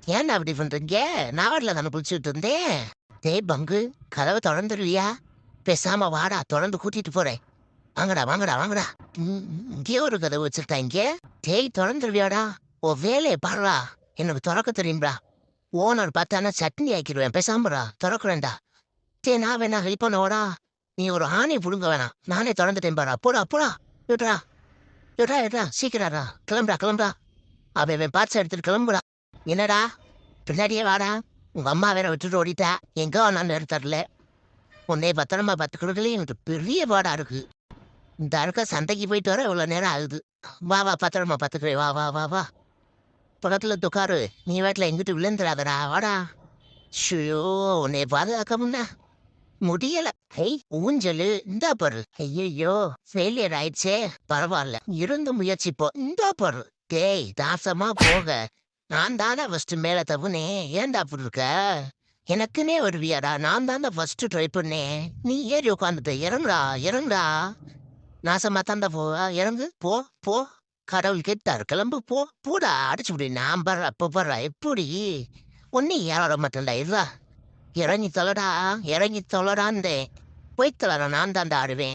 ஏன்டா அப்படி பண்றீங்க? நான் வாட்டுல தானே குளிச்சுட்டு இருந்தேன். டேய் பங்கு, கதவை தொறந்துருவியா? பேசாம வாடா, தொறந்து கூட்டிட்டு போறேன். வாங்கடா, வாங்கடா, வாங்கடா. இங்கேயே ஒரு கதவு வச்சிருக்காங்க. டேய் தொறந்துருவியாடா? உன் வேலையை பாருடா. எனக்கு தொறக்க தெரியும்டா. ஓனர் பார்த்தானா சட்னி ஆக்கிடுவேன். பேசாமடா, தொறக்குறேன்டா. டேய் நான் வேணா ஹெல்ப் பண்ணவாடா? நீ ஒரு ஆணி புடுங்க வேணாம். நானே தொறந்துட்டேன் பாரா. போடா, போடா. விட்றா, விட்றா, விட்றா. சீக்கிரம்டா. கிளம்புடா, கிளம்புடா. அவன் பார்ட்ஸ் எடுத்துட்டு கிளம்புடா. என்னடா? பின்னாடியே வாடா. உங்க அம்மா வேற விட்டுட்டு ஓடிட்டா. எங்க வந்தான்னு தெரியல. உன்னை பத்திரமா பார்த்துக்கிறதுலயும் எனக்கு பெரிய பாடா இருக்கு. இந்த அழுக்க சந்தைக்கு போயிட்டு வர இவ்வளவு நேரம் ஆகுது. வா வா, பத்திரமா பார்த்துக்கிறேன். வா வா வா வா. பக்கத்துல துக்காரு. நீ வீட்டுல எங்கிட்டு விழுந்துடாதடா. வாடா. ஷியோ, உன்னை பாதுகாக்கமுன்னா முடியல. ஹை, ஊஞ்சலு இந்தா பாரு. ஐயோ, ஃபெயிலியர் ஆயிடுச்சே. பரவாயில்ல, இருந்து முயற்சிப்போம். இந்தா பாரு. டேய் தாசமா போக. நான் தானே ஃபர்ஸ்ட் மேல தப்புனேன். ஏன்டா அப்படி இருக்க? எனக்குன்னே வருவியாடா? நான் தானே ஃபர்ஸ்ட் ட்ரை பண்ணேன். நீ ஏறி உட்காந்துட்ட. இறங்குடா, இறங்குடா. நாசமா தாண்டா போவ. இறங்கு, போ போ. கடவுள் கேட்டாரு, கிளம்பு போ. போடா, அடிச்சு விடு. நான் பர்றா, அப்ப பர்றா. எப்படி? ஒன்னு ஏற மாட்டேன்டா. இருடா. இறங்கி தொலைடா, இறங்கி தொலைடான்டே. போய் தொலைடா, நான் தாண்டா ஆடுவேன்.